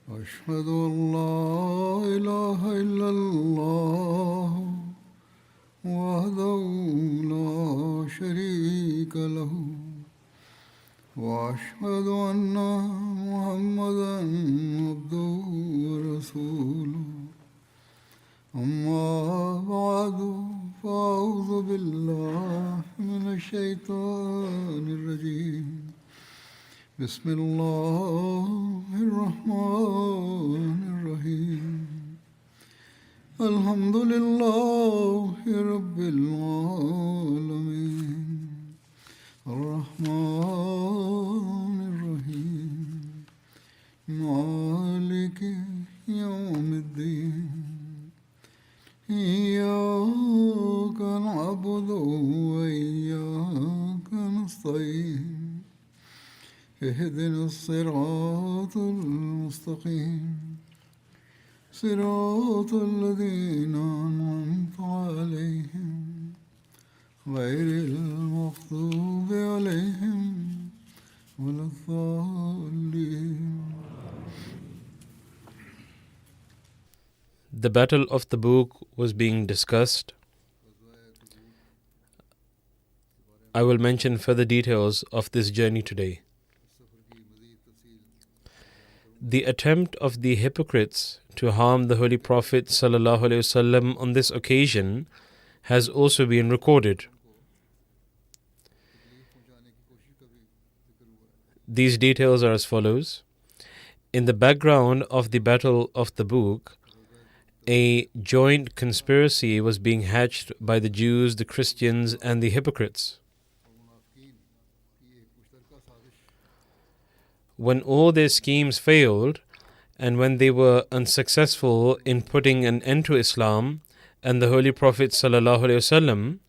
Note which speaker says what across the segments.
Speaker 1: أشهد أن لا إله إلا الله وحده لا شريك له وأشهد أن محمدا عبده ورسوله أما بعد فأعوذ بالله من الشيطان الرجيم بسم الله الرحمن الرحيم الحمد لله رب العالمين الرحمن الرحيم مالك يوم الدين إياك نعبد وإياك نستعين اهدنا الصراط المستقيم صراط الذين أنعمت عليهم غير المغضوب عليهم ولا الضالين.
Speaker 2: The Battle of Tabuk was being discussed. I will mention further details of this journey today. The attempt of the hypocrites to harm the Holy Prophet ﷺ on this occasion has also been recorded. These details are as follows. In the background of the Battle of Tabuk, a joint conspiracy was being hatched by the Jews, the Christians, and the hypocrites. When all their schemes failed, and when they were unsuccessful in putting an end to Islam and the Holy Prophet ﷺ,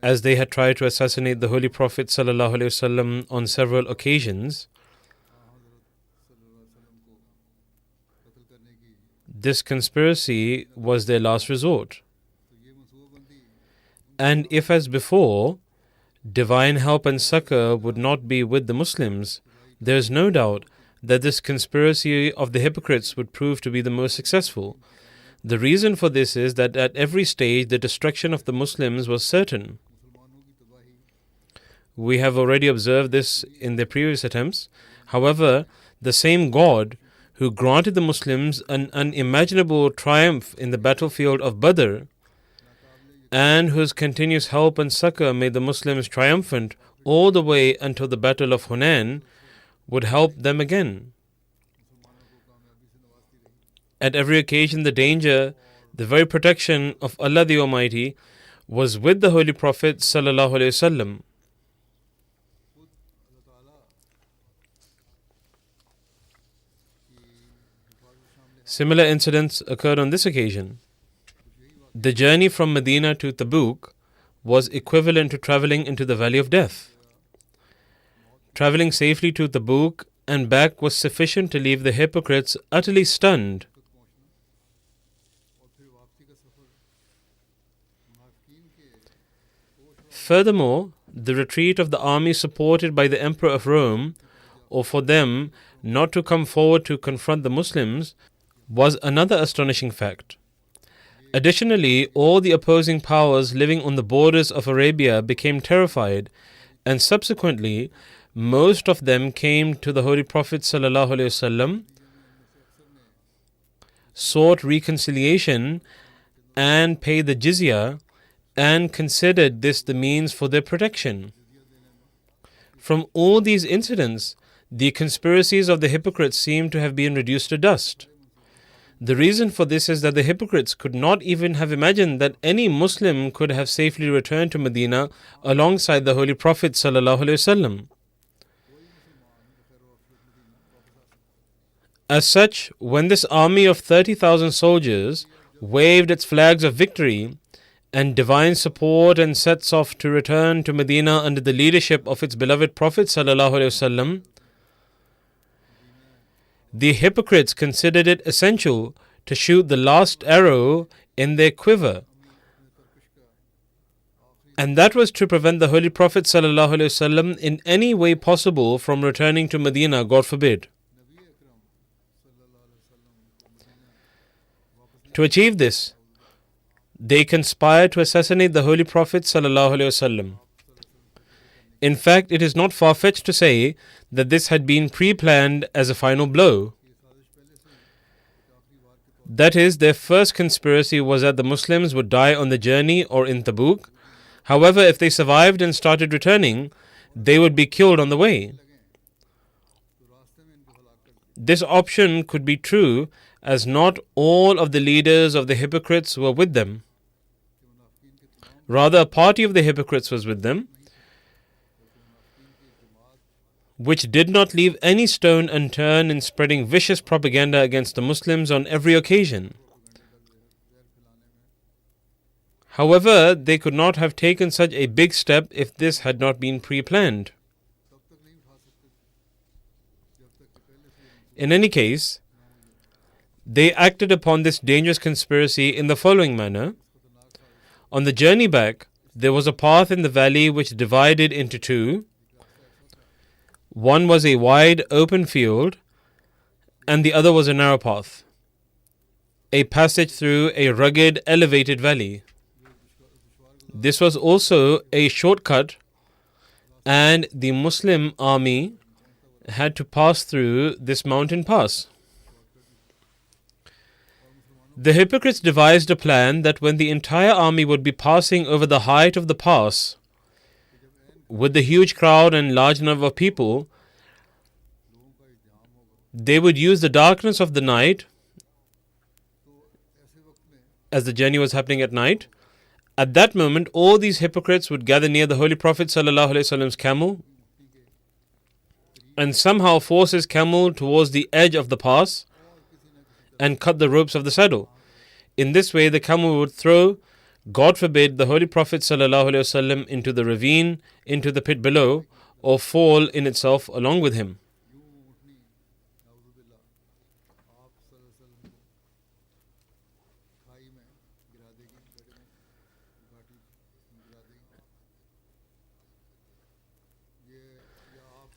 Speaker 2: as they had tried to assassinate the Holy Prophet ﷺ on several occasions, this conspiracy was their last resort. And if, as before, divine help and succor would not be with the Muslims, there is no doubt that this conspiracy of the hypocrites would prove to be the most successful. The reason for this is that at every stage the destruction of the Muslims was certain. We have already observed this in their previous attempts. However, the same God who granted the Muslims an unimaginable triumph in the battlefield of Badr, and whose continuous help and succor made the Muslims triumphant all the way until the Battle of Hunain, would help them again. At every occasion, the danger, the very protection of Allah the Almighty was with the Holy Prophet ﷺ. Similar incidents occurred on this occasion. The journey from Medina to Tabuk was equivalent to traveling into the Valley of Death. Traveling safely to Tabuk and back was sufficient to leave the hypocrites utterly stunned. Furthermore, the retreat of the army supported by the Emperor of Rome, or for them not to come forward to confront the Muslims, was another astonishing fact. Additionally, all the opposing powers living on the borders of Arabia became terrified, and subsequently, most of them came to the Holy Prophet ﷺ, sought reconciliation, and paid the jizya, and considered this the means for their protection. From all these incidents, the conspiracies of the hypocrites seem to have been reduced to dust. The reason for this is that the hypocrites could not even have imagined that any Muslim could have safely returned to Medina alongside the Holy Prophet ﷺ. As such, when this army of 30,000 soldiers waved its flags of victory and divine support and sets off to return to Medina under the leadership of its beloved Prophet ﷺ, the hypocrites considered it essential to shoot the last arrow in their quiver And that was to prevent the Holy Prophet ﷺ in any way possible from returning to Medina, God forbid. To achieve this, they conspired to assassinate the Holy Prophet ﷺ. In fact, it is not far-fetched to say that this had been pre-planned as a final blow. That is, their first conspiracy was that the Muslims would die on the journey or in Tabuk. However, if they survived and started returning, they would be killed on the way. This option could be true, as not all of the leaders of the hypocrites were with them. Rather, a party of the hypocrites was with them, which did not leave any stone unturned in spreading vicious propaganda against the Muslims on every occasion. However, they could not have taken such a big step if this had not been pre-planned. In any case, they acted upon this dangerous conspiracy in the following manner. On the journey back, there was a path in the valley which divided into two. One was a wide open field, and the other was a narrow path, a passage through a rugged, elevated valley. This was also a shortcut, and the Muslim army had to pass through this mountain pass. The hypocrites devised a plan that when the entire army would be passing over the height of the pass, with the huge crowd and large number of people, they would use the darkness of the night, as the journey was happening at night. At that moment, all these hypocrites would gather near the Holy Prophet ﷺ's camel and somehow force his camel towards the edge of the pass and cut the ropes of the saddle. In this way, the camel would throw, God forbid, the Holy Prophet ﷺ into the ravine, into the pit below, or fall in itself along with him.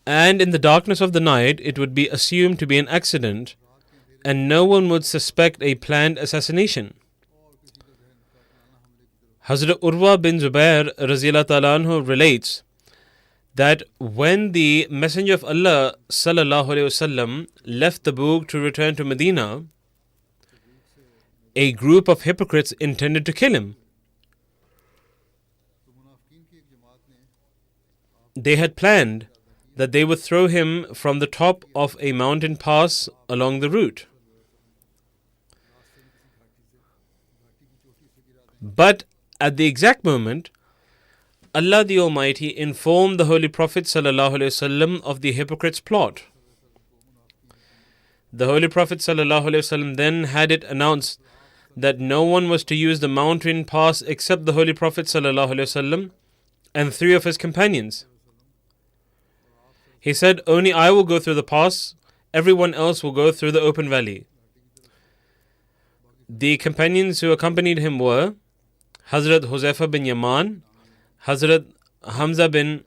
Speaker 2: And in the darkness of the night, it would be assumed to be an accident, and no one would suspect a planned assassination. Hazrat Urwa bin Zubair Raziyallahu Ta'ala Anhu relates that when the Messenger of Allah Sallallahu Alaihi Wasallam left Tabuk to return to Medina, a group of hypocrites intended to kill him. They had planned that they would throw him from the top of a mountain pass along the route. But at the exact moment, Allah the Almighty informed the Holy Prophet ﷺ of the hypocrites' plot. The Holy Prophet ﷺ then had it announced that no one was to use the mountain pass except the Holy Prophet ﷺ and 3 of his companions. He said, "Only I will go through the pass, everyone else will go through the open valley." The companions who accompanied him were Hazrat Huzaifa bin Yaman, Hazrat Hamza bin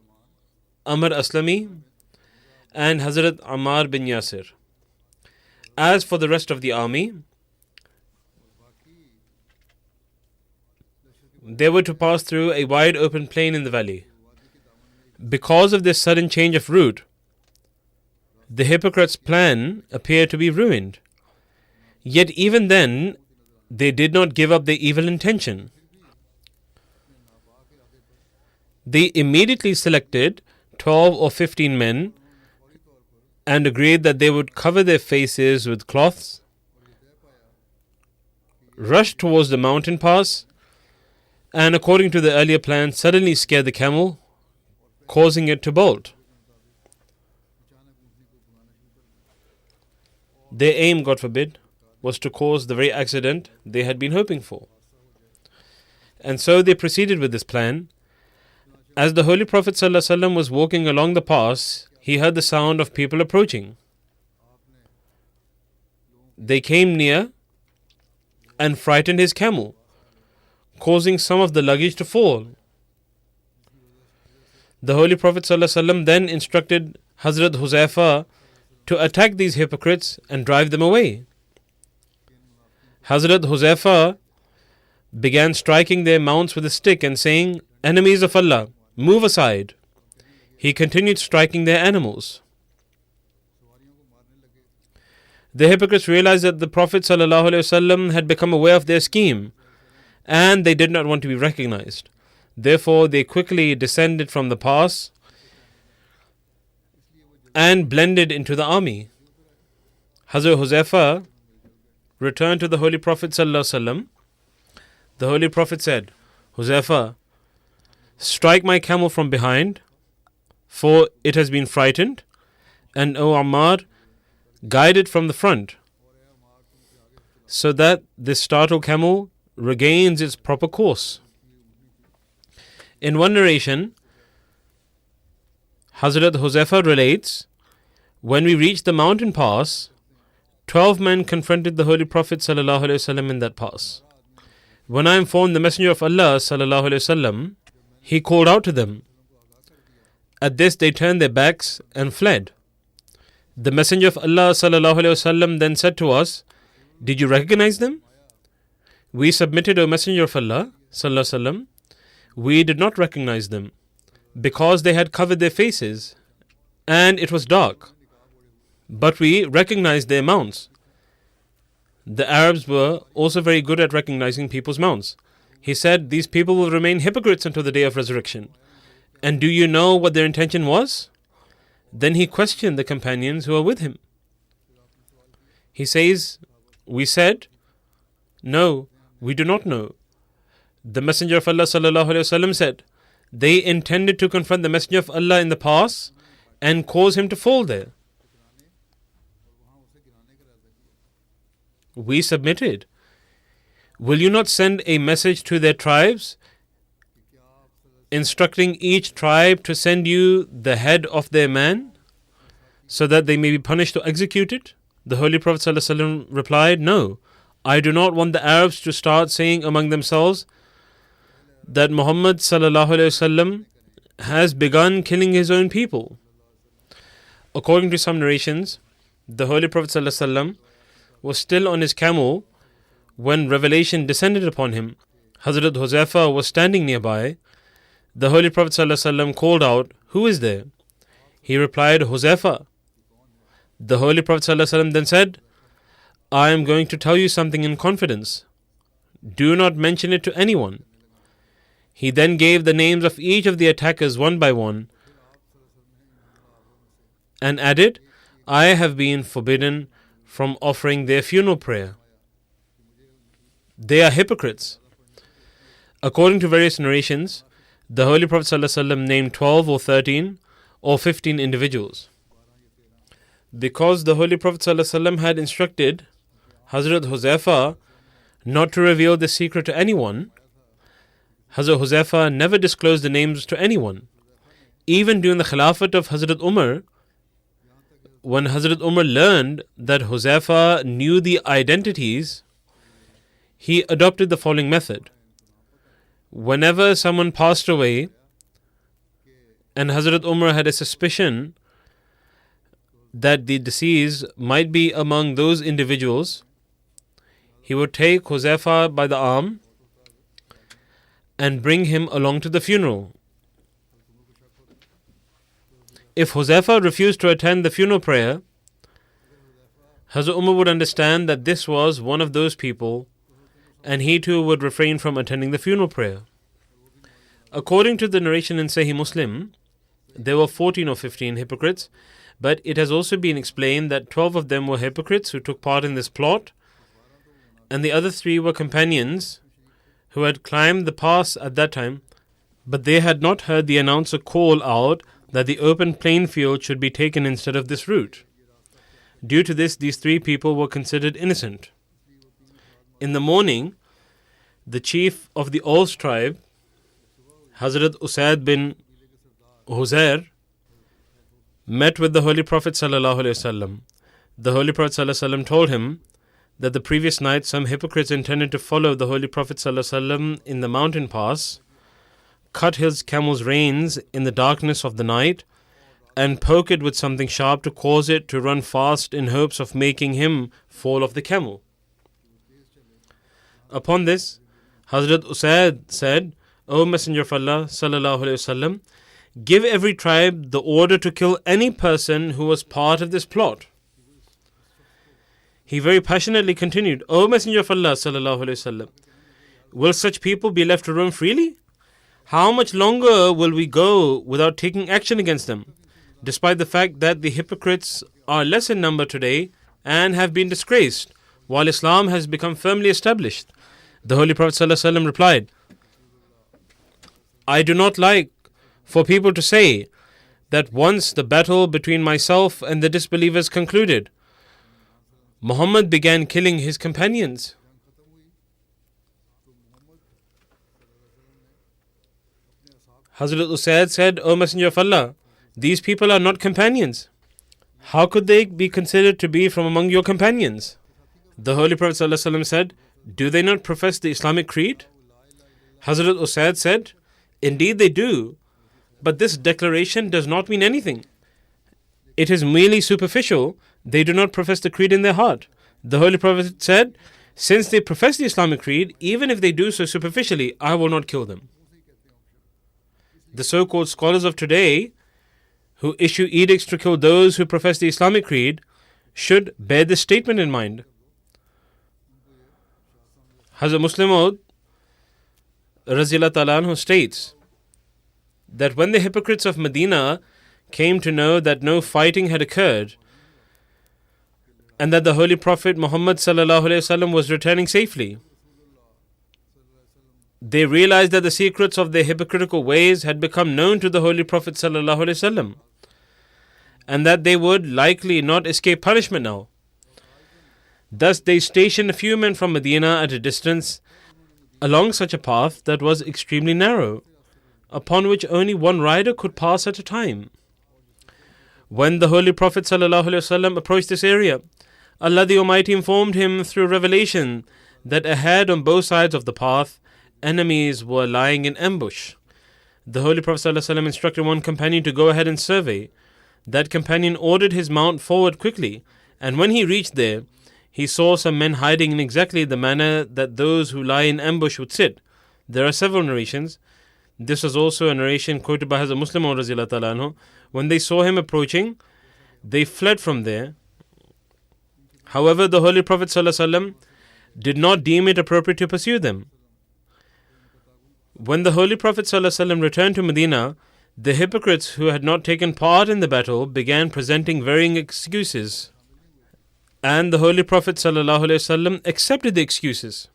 Speaker 2: Amr Aslami, and Hazrat Ammar bin Yasir. As for the rest of the army, they were to pass through a wide open plain in the valley. Because of this sudden change of route, the hypocrites' plan appeared to be ruined. Yet even then, they did not give up their evil intention. They immediately selected 12 or 15 men and agreed that they would cover their faces with cloths, rush towards the mountain pass, and according to the earlier plan, suddenly scare the camel, causing it to bolt. Their aim, God forbid, was to cause the very accident they had been hoping for. And so they proceeded with this plan. As the Holy Prophet ﷺ was walking along the pass, he heard the sound of people approaching. They came near and frightened his camel, causing some of the luggage to fall. The Holy Prophet ﷺ then instructed Hazrat Huzaifa to attack these hypocrites and drive them away. Hazrat Huzaifa began striking their mounts with a stick and saying, "Enemies of Allah, move aside." He continued striking their animals. The hypocrites realized that the Prophet ﷺ had become aware of their scheme and they did not want to be recognized. Therefore, they quickly descended from the pass and blended into the army. Hazrat Huzaifa returned to the Holy Prophet ﷺ. The Holy Prophet said, "Huzaifa, strike my camel from behind, for it has been frightened, and O Ammar, guide it from the front, so that this startled camel regains its proper course." In one narration, Hazrat Huzaifa relates, "When we reached the mountain pass, 12 men confronted the Holy Prophet ﷺ in that pass. When I informed the Messenger of Allah ﷺ, he called out to them. At this, they turned their backs and fled. The Messenger of Allah ﷺ then said to us, 'Did you recognize them?' We submitted, 'O Messenger of Allah ﷺ, we did not recognize them, because they had covered their faces and it was dark. But we recognized their mounts.' The Arabs were also very good at recognizing people's mounts. He said, 'These people will remain hypocrites until the day of resurrection. And do you know what their intention was?' Then he questioned the companions who were with him. He says, 'We said, no, we do not know.' The Messenger of Allah ﷺ said, 'They intended to confront the Messenger of Allah in the pass and cause him to fall there.' We submitted. 'Will you not send a message to their tribes, instructing each tribe to send you the head of their man, so that they may be punished or executed?' The Holy Prophet ﷺ replied, 'No, I do not want the Arabs to start saying among themselves that Muhammad ﷺ has begun killing his own people.' According to some narrations, the Holy Prophet ﷺ was still on his camel when revelation descended upon him. Hazrat Huzaifa was standing nearby. The Holy Prophet ﷺ called out, 'Who is there?' He replied, 'Huzaifa.' The Holy Prophet ﷺ then said, 'I am going to tell you something in confidence. Do not mention it to anyone.' He then gave the names of each of the attackers one by one and added, 'I have been forbidden from offering their funeral prayer. They are hypocrites.' According to various narrations, the Holy Prophet ﷺ named 12 or 13 or 15 individuals. Because the Holy Prophet ﷺ had instructed Hazrat Huzaifa not to reveal the secret to anyone, Hazrat Huzaifa never disclosed the names to anyone. Even during the Khilafat of Hazrat Umar, when Hazrat Umar learned that Huzaifa knew the identities, he adopted the following method. Whenever someone passed away and Hazrat Umar had a suspicion that the deceased might be among those individuals, he would take Huzaifa by the arm and bring him along to the funeral. If Huzaifa refused to attend the funeral prayer, Hazrat Umar would understand that this was one of those people, and he too would refrain from attending the funeral prayer. According to the narration in Sahih Muslim, there were 14 or 15 hypocrites, but it has also been explained that 12 of them were hypocrites who took part in this plot, and the other 3 were companions who had climbed the pass at that time, but they had not heard the announcer call out that the open plain field should be taken instead of this route. Due to this, these 3 people were considered innocent. In the morning, the chief of the Aus tribe, Hazrat Usaid bin Huzair, met with the Holy Prophet ﷺ. The Holy Prophet ﷺ told him that the previous night some hypocrites intended to follow the Holy Prophet ﷺ in the mountain pass, cut his camel's reins in the darkness of the night and poke it with something sharp to cause it to run fast in hopes of making him fall off the camel. Upon this, Hazrat Usaid said, O Messenger of Allah sallallahu alaihi wasallam, give every tribe the order to kill any person who was part of this plot. He very passionately continued, O Messenger of Allah sallallahu alaihi wasallam, will such people be left to roam freely? How much longer will we go without taking action against them, despite the fact that the hypocrites are less in number today and have been disgraced, while Islam has become firmly established? The Holy Prophet ﷺ replied, I do not like for people to say that once the battle between myself and the disbelievers concluded, Muhammad began killing his companions. Hazrat Usaid said, O Messenger of Allah, these people are not companions. How could they be considered to be from among your companions? The Holy Prophet ﷺ said, do they not profess the Islamic creed? Hazrat Usaid said, indeed they do, but this declaration does not mean anything. It is merely superficial. They do not profess the creed in their heart. The Holy Prophet said, since they profess the Islamic creed, even if they do so superficially, I will not kill them. The so-called scholars of today who issue edicts to kill those who profess the Islamic creed should bear this statement in mind. Hazrat Muslim Maud Razillah Ta'ala Anhu states that when the hypocrites of Medina came to know that no fighting had occurred and that the Holy Prophet Muhammad sallallahu alaihi wasallam was returning safely, they realized that the secrets of their hypocritical ways had become known to the Holy Prophet sallallahu alaihi wasallam and that they would likely not escape punishment now. Thus they stationed a few men from Medina at a distance along such a path that was extremely narrow, upon which only one rider could pass at a time. When the Holy Prophet ﷺ approached this area, Allah the Almighty informed him through revelation that ahead on both sides of the path, enemies were lying in ambush. The Holy Prophet ﷺ instructed one companion to go ahead and survey. That companion ordered his mount forward quickly, and when he reached there, he saw some men hiding in exactly the manner that those who lie in ambush would sit. There are several narrations. This was also a narration quoted by Hazrat Muslim Maud Razillah Ta'ala Anhu. When they saw him approaching, they fled from there. However, the Holy Prophet ﷺ did not deem it appropriate to pursue them. When the Holy Prophet ﷺ returned to Medina, the hypocrites who had not taken part in the battle began presenting varying excuses, and the Holy Prophet ﷺ accepted the excuses.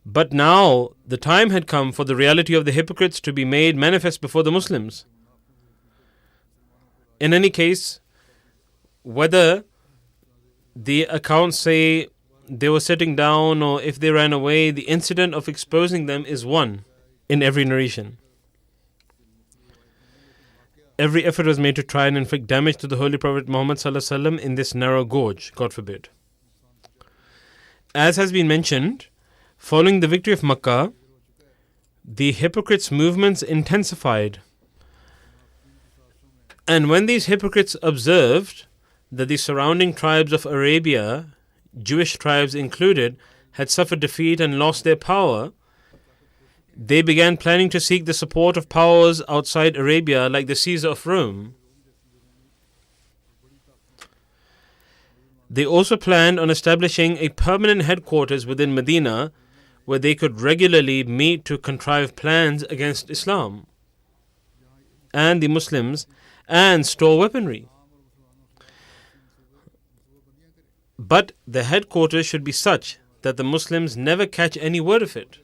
Speaker 2: But now the time had come for the reality of the hypocrites to be made manifest before the Muslims. In any case, whether the accounts say they were sitting down or if they ran away, the incident of exposing them is one in every narration. Every effort was made to try and inflict damage to the Holy Prophet Muhammad ﷺ in this narrow gorge, God forbid. As has been mentioned, following the victory of Makkah, the hypocrites' movements intensified. And when these hypocrites observed that the surrounding tribes of Arabia, Jewish tribes included, had suffered defeat and lost their power, they began planning to seek the support of powers outside Arabia like the Caesar of Rome. They also planned on establishing a permanent headquarters within Medina where they could regularly meet to contrive plans against Islam and the Muslims and store weaponry. But the headquarters should be such that the Muslims never catch any word of it.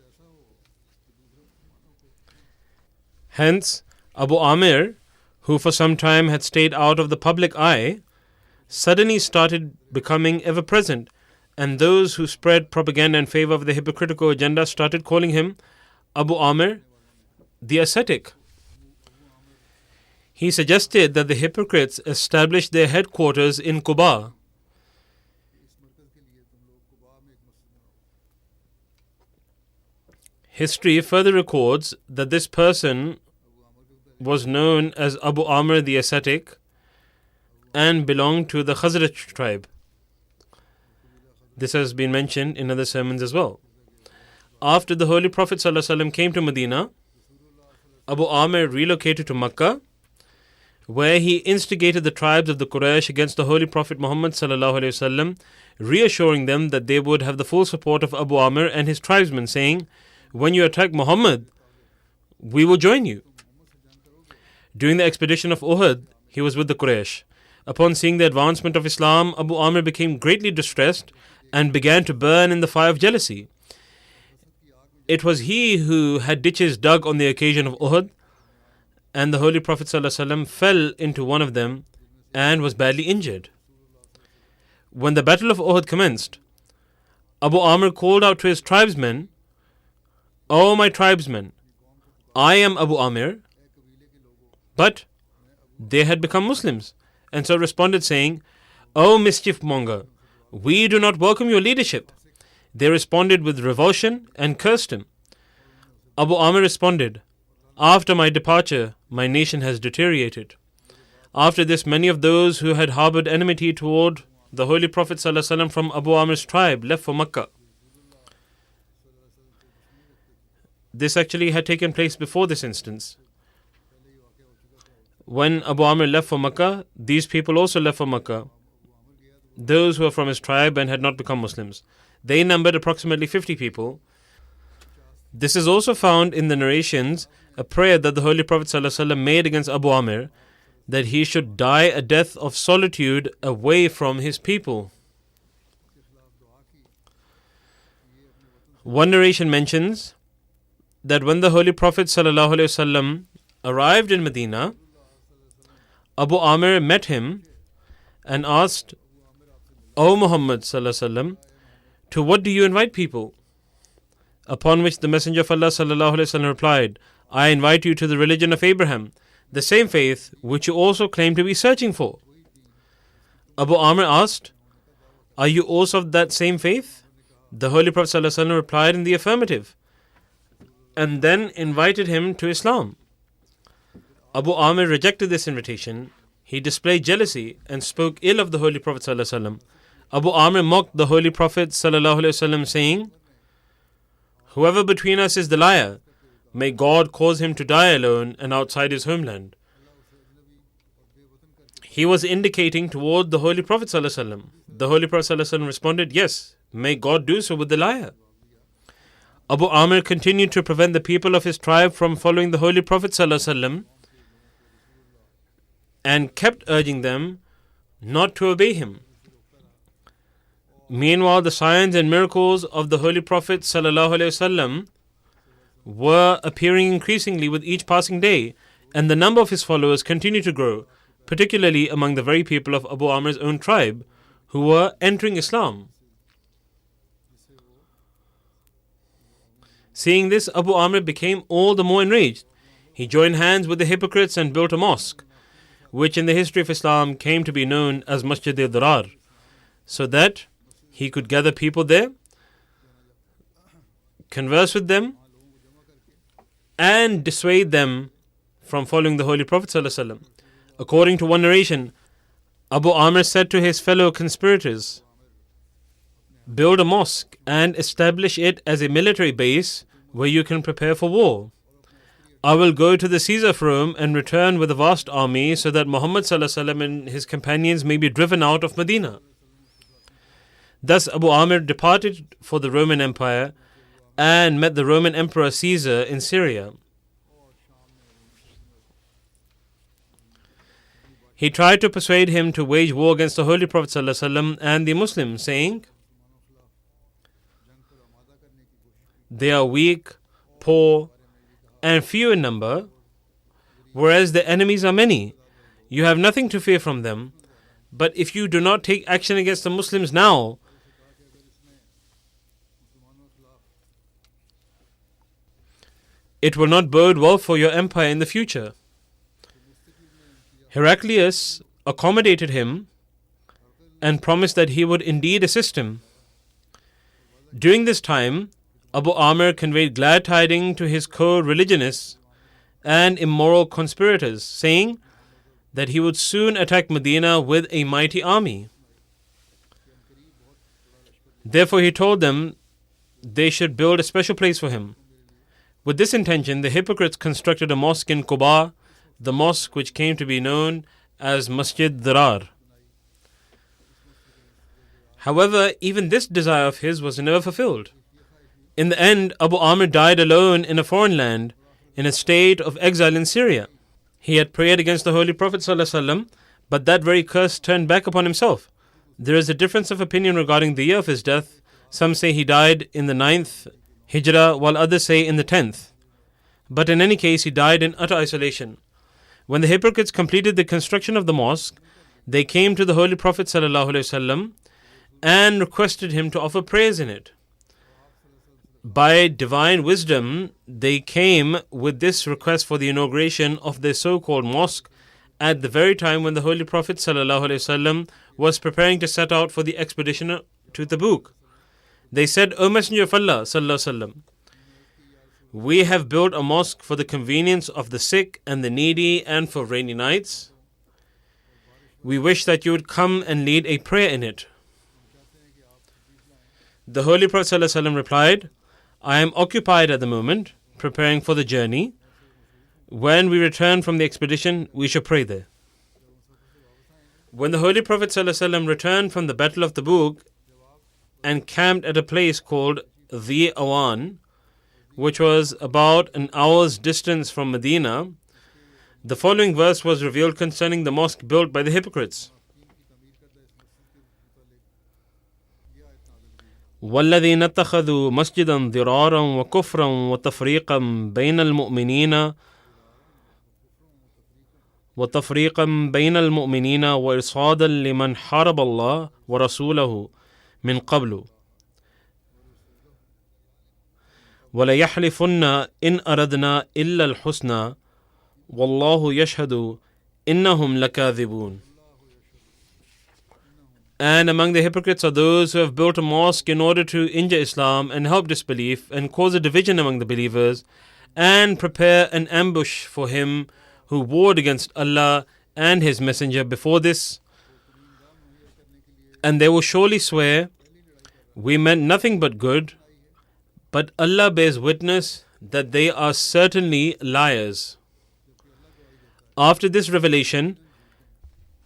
Speaker 2: Hence, Abu Amir, who for some time had stayed out of the public eye, suddenly started becoming ever present, and those who spread propaganda in favor of the hypocritical agenda started calling him Abu Amir the ascetic. He suggested that the hypocrites establish their headquarters in Quba. History further records that this person was known as Abu Amr the Ascetic and belonged to the Khazraj tribe. This has been mentioned in other sermons as well. After the Holy Prophet ﷺ came to Medina, Abu Amr relocated to Makkah, where he instigated the tribes of the Quraysh against the Holy Prophet Muhammad ﷺ, reassuring them that they would have the full support of Abu Amr and his tribesmen, saying, "When you attack Muhammad, we will join you." During the expedition of Uhud, he was with the Quraysh. Upon seeing the advancement of Islam, Abu Amr became greatly distressed and began to burn in the fire of jealousy. It was he who had ditches dug on the occasion of Uhud, and the Holy Prophet ﷺ fell into one of them and was badly injured. When the Battle of Uhud commenced, Abu Amr called out to his tribesmen, "O my tribesmen, I am Abu Amr," but they had become Muslims, and so responded saying, "O mischief monger, we do not welcome your leadership." They responded with revulsion and cursed him. Abu Amr responded, "After my departure, my nation has deteriorated." After this, many of those who had harbored enmity toward the Holy Prophet ﷺ from Abu Amr's tribe left for Makkah. This actually had taken place before this instance. When Abu Amr left for Makkah, these people also left for Makkah, those who were from his tribe and had not become Muslims. They numbered approximately 50 people. This is also found in the narrations, a prayer that the Holy Prophet ﷺ made against Abu Amr, that he should die a death of solitude away from his people. One narration mentions that when the Holy Prophet ﷺ arrived in Medina, Abu Amr met him and asked, "O Muhammad ﷺ, to what do you invite people?" Upon which the Messenger of Allah ﷺ replied, "I invite you to the religion of Abraham, the same faith which you also claim to be searching for." Abu Amr asked, "Are you also of that same faith?" The Holy Prophet ﷺ replied in the affirmative, and then invited him to Islam. Abu Amr rejected this invitation. He displayed jealousy and spoke ill of the Holy Prophet ﷺ. Abu Amr mocked the Holy Prophet ﷺ, saying, "Whoever between us is the liar, may God cause him to die alone and outside his homeland." He was indicating toward the Holy Prophet ﷺ. The Holy Prophet ﷺ responded, "Yes, may God do so with the liar." Abu Amr continued to prevent the people of his tribe from following the Holy Prophet ﷺ and kept urging them not to obey him. Meanwhile, the signs and miracles of the Holy Prophet ﷺ were appearing increasingly with each passing day, and the number of his followers continued to grow, particularly among the very people of Abu Amr's own tribe who were entering Islam. Seeing this, Abu Amr became all the more enraged. He joined hands with the hypocrites and built a mosque, which in the history of Islam came to be known as Masjid al-Dirar, so that he could gather people there, converse with them, and dissuade them from following the Holy Prophet ﷺ. According to one narration, Abu Amr said to his fellow conspirators, "Build a mosque and establish it as a military base where you can prepare for war. I will go to the Caesar of Rome and return with a vast army so that Muhammad ﷺ and his companions may be driven out of Medina." Thus Abu Amr departed for the Roman Empire and met the Roman Emperor Caesar in Syria. He tried to persuade him to wage war against the Holy Prophet ﷺ and the Muslims, saying, "They are weak, poor, and few in number, whereas the enemies are many. You have nothing to fear from them, but if you do not take action against the Muslims now, it will not bode well for your empire in the future." Heraclius accommodated him and promised that he would indeed assist him. During this time, Abu Amr conveyed glad tidings to his co-religionists and immoral conspirators, saying that he would soon attack Medina with a mighty army. Therefore he told them they should build a special place for him. With this intention, the hypocrites constructed a mosque in Quba, the mosque which came to be known as Masjid Dirar. However, even this desire of his was never fulfilled. In the end, Abu Amr died alone in a foreign land, in a state of exile in Syria. He had prayed against the Holy Prophet ﷺ, but that very curse turned back upon himself. There is a difference of opinion regarding the year of his death. Some say he died in the 9th Hijrah, while others say in the 10th. But in any case, he died in utter isolation. When the hypocrites completed the construction of the mosque, they came to the Holy Prophet ﷺ and requested him to offer prayers in it. By divine wisdom, they came with this request for the inauguration of their so-called mosque at the very time when the Holy Prophet ﷺ was preparing to set out for the expedition to Tabuk. They said, O Messenger of Allah ﷺ, we have built a mosque for the convenience of the sick and the needy and for rainy nights. We wish that you would come and lead a prayer in it. The Holy Prophet ﷺ replied, I am occupied at the moment, preparing for the journey. When we return from the expedition, we shall pray there. When the Holy Prophet ﷺ returned from the Battle of Tabuk and camped at a place called the Awan, which was about an hour's distance from Medina, the following verse was revealed concerning the mosque built by the hypocrites. وَالَّذِينَ اتَّخَذُوا مَسْجِدًا ضِرَارًا وَكُفْرًا وَتَفْرِيقًا بَيْنَ الْمُؤْمِنِينَ وَإِرْصَادًا لِمَنْ حَارَبَ اللَّهَ وَرَسُولَهُ مِنْ قَبْلُ وَلَيَحْلِفُنَّ إِنْ أَرَدْنَا إِلَّا الْحُسْنَى وَاللَّهُ يَشْهَدُ إِنَّهُمْ لَكَاذِبُونَ. And among the hypocrites are those who have built a mosque in order to injure Islam and help disbelief and cause a division among the believers and prepare an ambush for him who warred against Allah and His Messenger before this. And they will surely swear, we meant nothing but good, but Allah bears witness that they are certainly liars. After this revelation,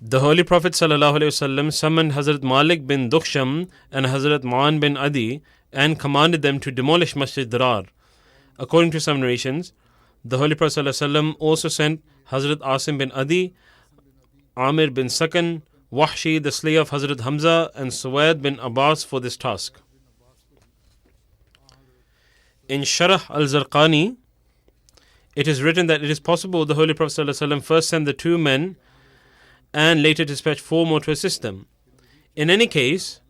Speaker 2: the Holy Prophet ﷺ summoned Hazrat Malik bin Dukhsham and Hazrat Ma'an bin Adi and commanded them to demolish Masjid Dirar. According to some narrations, the Holy Prophet ﷺ also sent Hazrat Asim bin Adi, Amir bin Sakan, Wahshi, the slayer of Hazrat Hamza, and Suwaid bin Abbas for this task. In Sharh al-Zarqani, it is written that it is possible the Holy Prophet ﷺ first sent the two men and later dispatched 4 more to assist them. In any case,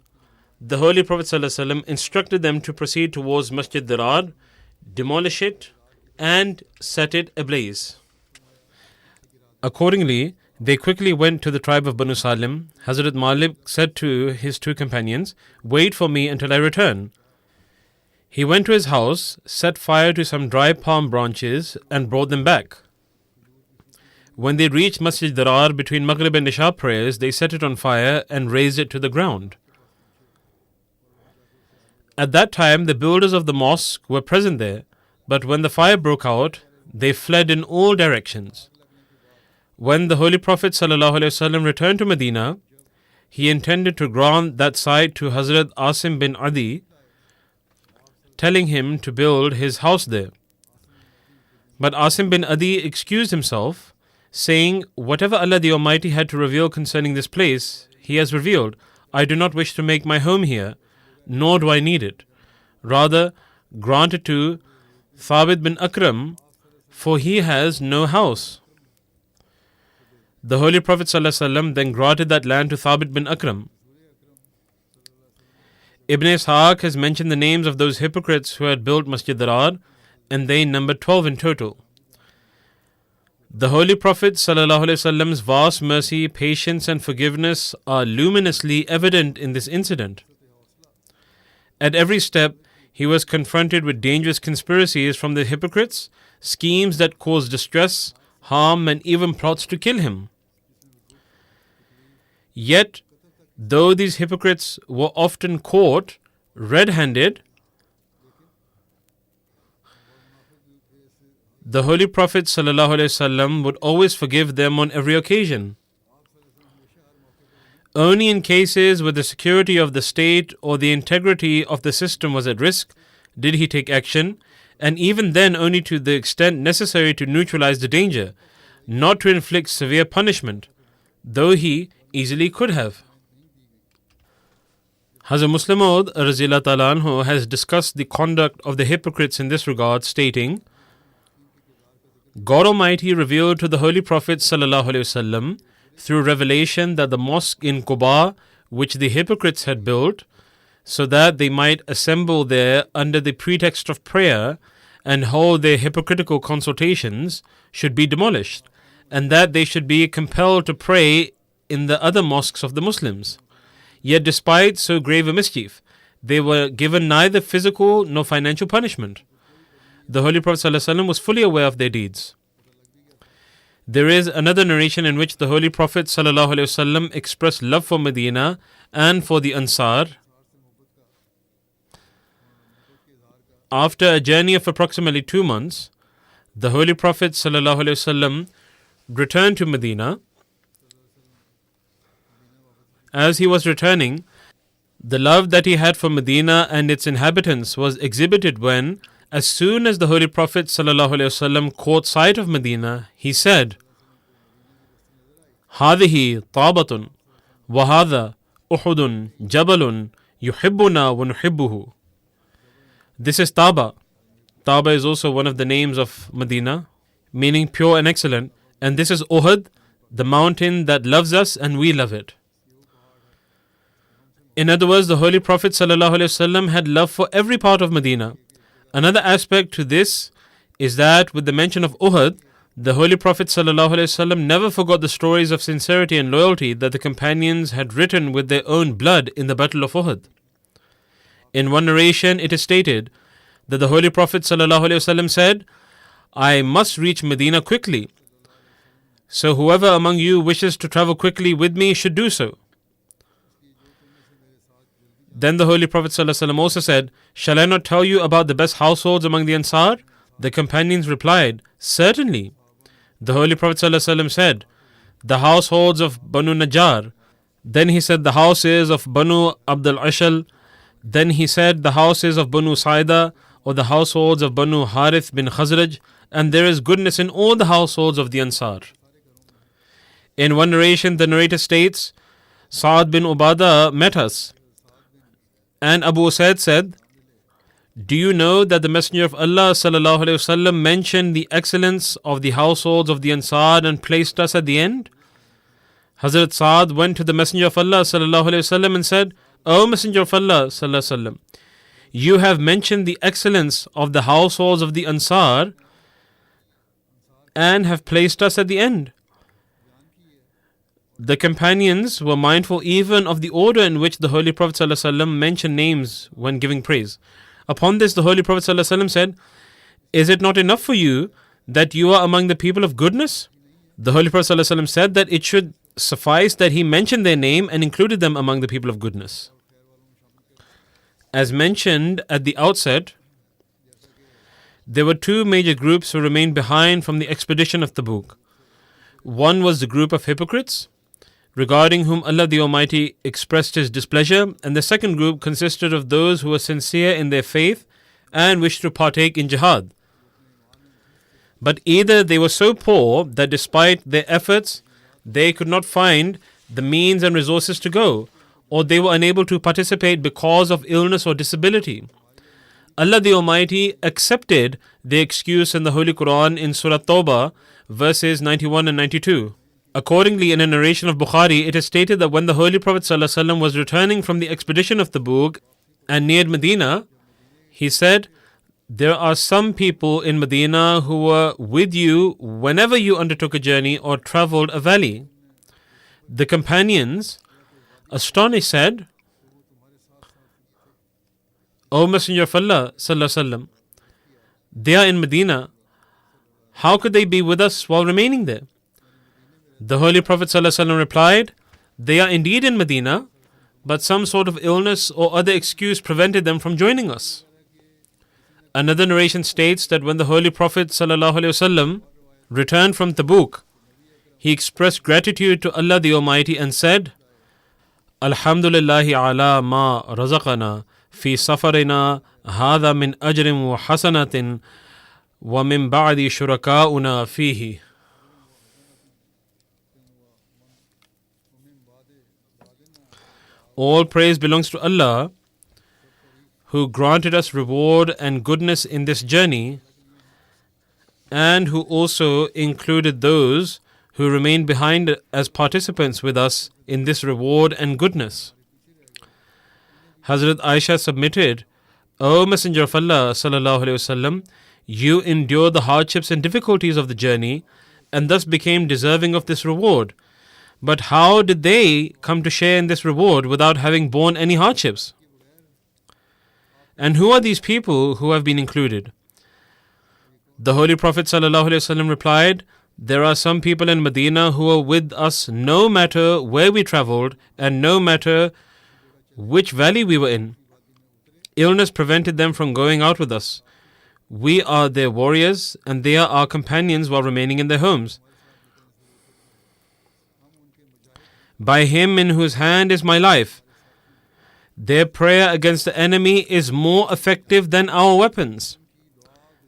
Speaker 2: the Holy Prophet ﷺ instructed them to proceed towards Masjid Dirar, demolish it, and set it ablaze. Accordingly, they quickly went to the tribe of Banu Salim. Hazrat Malik said to his 2 companions, wait for me until I return. He went to his house, set fire to some dry palm branches, and brought them back. When they reached Masjid Dirar between Maghrib and Isha prayers, they set it on fire and razed it to the ground. At that time, the builders of the mosque were present there, but when the fire broke out, they fled in all directions. When the Holy Prophet ﷺ returned to Medina, he intended to grant that site to Hazrat Asim bin Adi, telling him to build his house there. But Asim bin Adi excused himself, saying, whatever Allah the Almighty had to reveal concerning this place, He has revealed. I do not wish to make my home here, nor do I need it. Rather, grant it to Thabit bin Akram, for he has no house. The Holy Prophet ﷺ then granted that land to Thabit bin Akram. Ibn Ishaq has mentioned the names of those hypocrites who had built Masjid Dirar, and they numbered 12 in total. The Holy Prophet ﷺ's vast mercy, patience and forgiveness are luminously evident in this incident. At every step, he was confronted with dangerous conspiracies from the hypocrites, schemes that caused distress, harm, and even plots to kill him. Yet, though these hypocrites were often caught red-handed, the Holy Prophet ﷺ would always forgive them on every occasion. Only in cases where the security of the state or the integrity of the system was at risk did he take action, and even then only to the extent necessary to neutralize the danger, not to inflict severe punishment, though he easily could have. Hazrat Muslim Maud Razillah Ta'ala Anhu has discussed the conduct of the hypocrites in this regard, stating, God Almighty revealed to the Holy Prophet ﷺ through revelation that the mosque in Quba, which the hypocrites had built, so that they might assemble there under the pretext of prayer and hold their hypocritical consultations, should be demolished, and that they should be compelled to pray in the other mosques of the Muslims. Yet despite so grave a mischief, they were given neither physical nor financial punishment. The Holy Prophet ﷺ was fully aware of their deeds. There is another narration in which the Holy Prophet ﷺ expressed love for Medina and for the Ansar. After a journey of approximately 2 months, the Holy Prophet ﷺ returned to Medina. As he was returning, the love that he had for Medina and its inhabitants was exhibited when, as soon as the Holy Prophet ﷺ caught sight of Medina, he said, هذه طابة وهذا أحد جبل يحبنا ونحبه. This is Taba. Taba is also one of the names of Medina, meaning pure and excellent. And this is Uhud, the mountain that loves us and we love it. In other words, the Holy Prophet ﷺ had love for every part of Medina. Another aspect to this is that with the mention of Uhud, the Holy Prophet ﷺ never forgot the stories of sincerity and loyalty that the companions had written with their own blood in the Battle of Uhud. In one narration, it is stated that the Holy Prophet ﷺ said, I must reach Medina quickly, so whoever among you wishes to travel quickly with me should do so. Then the Holy Prophet ﷺ also said, Shall I not tell you about the best households among the Ansar? The companions replied, Certainly. The Holy Prophet ﷺ said, The households of Banu Najjar. Then he said, The houses of Banu Abdul Ashal. Then he said, The houses of Banu Saida, or the households of Banu Harith bin Khazraj, and there is goodness in all the households of the Ansar. In one narration, the narrator states, Sa'ad bin Ubadah met us, and Abu Usaid said, Do you know that the Messenger of Allah ﷺ mentioned the excellence of the households of the Ansar and placed us at the end? Hazrat Sa'ad went to the Messenger of Allah ﷺ and said, O Messenger of Allah ﷺ, you have mentioned the excellence of the households of the Ansar and have placed us at the end. The companions were mindful even of the order in which the Holy Prophet ﷺ mentioned names when giving praise. Upon this, the Holy Prophet ﷺ said, Is it not enough for you that you are among the people of goodness? The Holy Prophet ﷺ said that it should suffice that he mentioned their name and included them among the people of goodness. As mentioned at the outset, there were 2 major groups who remained behind from the expedition of Tabuk. One was the group of hypocrites, regarding whom Allah the Almighty expressed His displeasure, and the second group consisted of those who were sincere in their faith and wished to partake in jihad. But either they were so poor that despite their efforts, they could not find the means and resources to go, or they were unable to participate because of illness or disability. Allah the Almighty accepted the excuse in the Holy Quran in Surah Tawbah, verses 91 and 92. Accordingly, in a narration of Bukhari, it is stated that when the Holy Prophet ﷺ was returning from the expedition of Tabuk and neared Medina, he said, There are some people in Medina who were with you whenever you undertook a journey or traveled a valley. The companions, astonished, said, O Messenger of Allah sallallahu alaihi wasallam, they are in Medina. How could they be with us while remaining there? The Holy Prophet sallallahu alaihi wasallam replied, they are indeed in Medina, but some sort of illness or other excuse prevented them from joining us. Another narration states that when the Holy Prophet sallallahu alaihi wasallam returned from Tabuk, he expressed gratitude to Allah the Almighty and said, Alhamdulillahi ala ma razaqana fi safarina hadha min ajrin wa hasanatin wa min ba'di shuraka'una fihi. All praise belongs to Allah, who granted us reward and goodness in this journey, and who also included those who remained behind as participants with us in this reward and goodness. Hazrat Aisha submitted, O Messenger of Allah sallallahu alaihi wasallam, you endured the hardships and difficulties of the journey and thus became deserving of this reward. But how did they come to share in this reward without having borne any hardships? And who are these people who have been included? The Holy Prophet ﷺ replied, there are some people in Medina who are with us no matter where we traveled and no matter which valley we were in. Illness prevented them from going out with us. We are their warriors and they are our companions while remaining in their homes. By him in whose hand is my life, their prayer against the enemy is more effective than our weapons.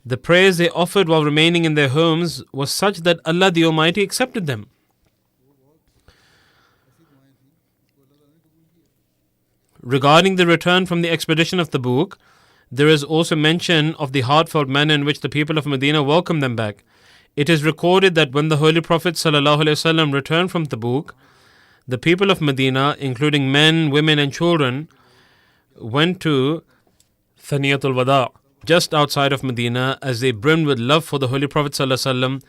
Speaker 2: The prayers they offered while remaining in their homes was such that Allah the Almighty accepted them. Regarding the return from the expedition of Tabuk, there is also mention of the heartfelt manner in which the people of Medina welcomed them back. It is recorded that when the Holy Prophet ﷺ returned from Tabuk, the people of Medina, including men, women and children, went to Thaniyatul Wada, just outside of Medina, as they brimmed with love for the Holy Prophet ﷺ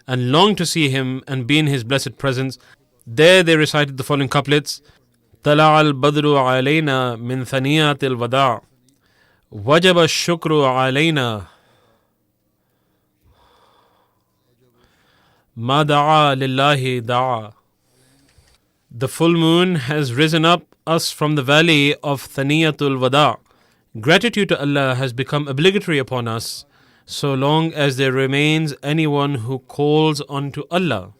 Speaker 2: and longed to see him and be in his blessed presence. There they recited the following couplets: Tala al-badru alayna min thaniyatil wada' wajaba ash-shukru alayna ma da'a lillahi da'a. The full moon has risen up us from the valley of Thaniyatul Wada'. Gratitude to Allah has become obligatory upon us so long as there remains anyone who calls on to Allah.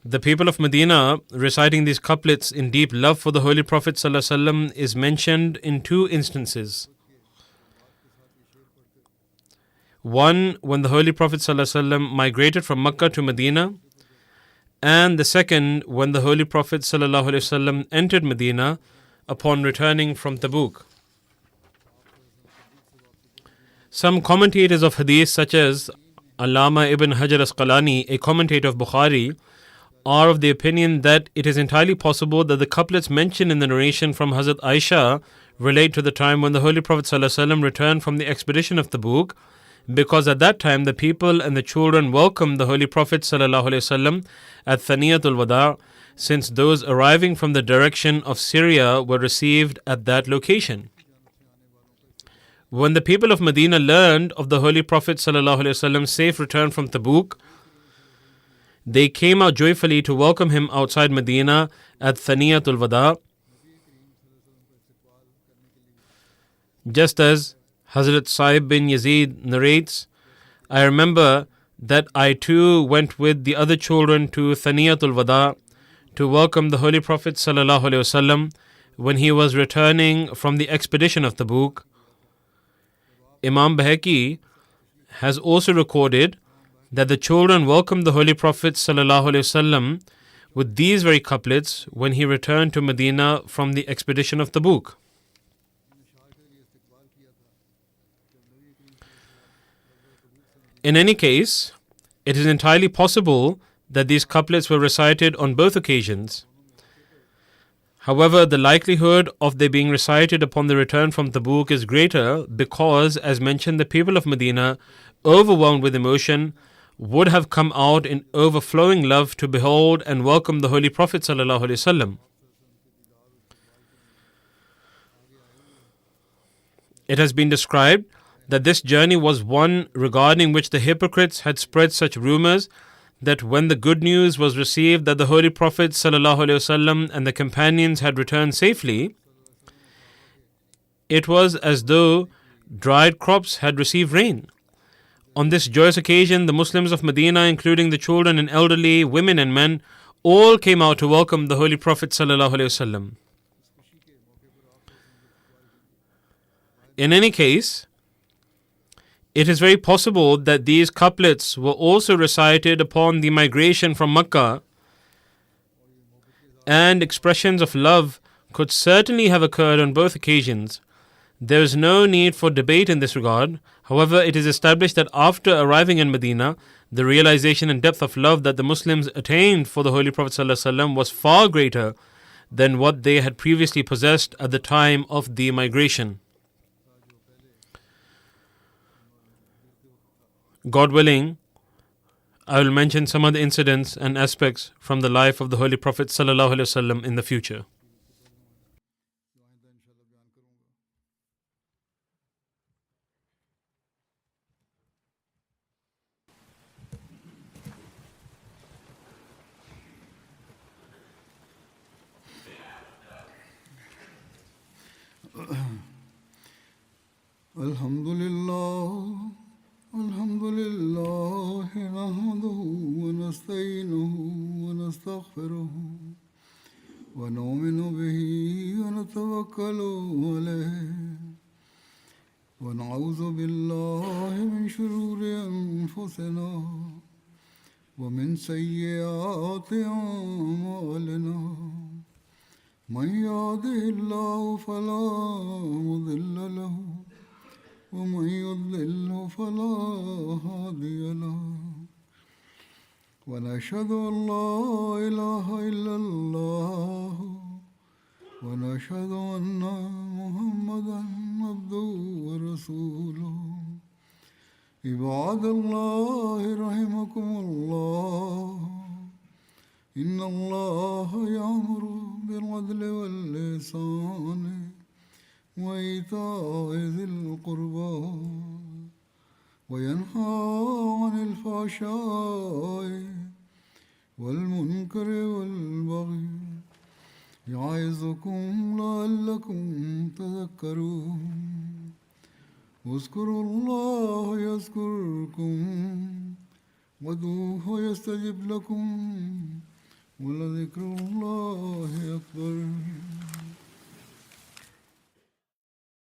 Speaker 2: The people of Medina reciting these couplets in deep love for the Holy Prophet ﷺ is mentioned in two instances. One, when the Holy Prophet ﷺ migrated from Makkah to Medina, and the second, when the Holy Prophet ﷺ entered Medina upon returning from Tabuk. Some commentators of hadith, such as Allama ibn Hajar Asqalani, a commentator of Bukhari, are of the opinion that it is entirely possible that the couplets mentioned in the narration from Hazrat Aisha relate to the time when the Holy Prophet ﷺ returned from the expedition of Tabuk, because at that time the people and the children welcomed the Holy Prophet ﷺ at Thaniyatul Wada', since those arriving from the direction of Syria were received at that location. When the people of Medina learned of the Holy Prophet ﷺ's safe return from Tabuk, they came out joyfully to welcome him outside Medina at Thaniyatul Wada'. Just as Hazrat Sa'ib bin Yazid narrates, I remember that I too went with the other children to Thaniyatul Wada' to welcome the Holy Prophet ﷺ when he was returning from the expedition of Tabuk. Imam Bahaki has also recorded that the children welcomed the Holy Prophet ﷺ with these very couplets when he returned to Medina from the expedition of Tabuk. In any case, it is entirely possible that these couplets were recited on both occasions. However, the likelihood of their being recited upon the return from Tabuk is greater because, as mentioned, the people of Medina, overwhelmed with emotion, would have come out in overflowing love to behold and welcome the Holy Prophet sallallahu alaihi wasallam. It has been described that this journey was one regarding which the hypocrites had spread such rumors that when the good news was received that the Holy Prophet ﷺ and the companions had returned safely, it was as though dried crops had received rain. On this joyous occasion, the Muslims of Medina, including the children and elderly, women and men, all came out to welcome the Holy Prophet ﷺ. In any case, it is very possible that these couplets were also recited upon the migration from Makkah, and expressions of love could certainly have occurred on both occasions. There is no need for debate in this regard. However, it is established that after arriving in Medina, the realization and depth of love that the Muslims attained for the Holy Prophet ﷺ was far greater than what they had previously possessed at the time of the migration. God willing, I will mention some of the incidents and aspects from the life of the Holy Prophet ﷺ in the future.
Speaker 1: Alhamdulillah, alhamdulillah, nahmaduhu wa nasta'inuhu wa nastaghfiruhu wa nu'minu bihi wa natawakkalu alayhi wa na'udhu billahi min shururi anfusina wa min sayyiati a'malina. من يهده الله فلا مضل له ومن يضلل فلا هادي له ونشهد أن لا إله إلا الله ونشهد أن محمدا عبده ورسوله عباد الله رحمكم الله إن الله يأمر بالعدل والإحسان وإيتاء ذي القربى وينهى عن الفحشاء والمنكر والبغي يعظكم لعلكم تذكرون اذكروا الله يذكركم وادعوه يستجب لكم ولذكر الله أكبر.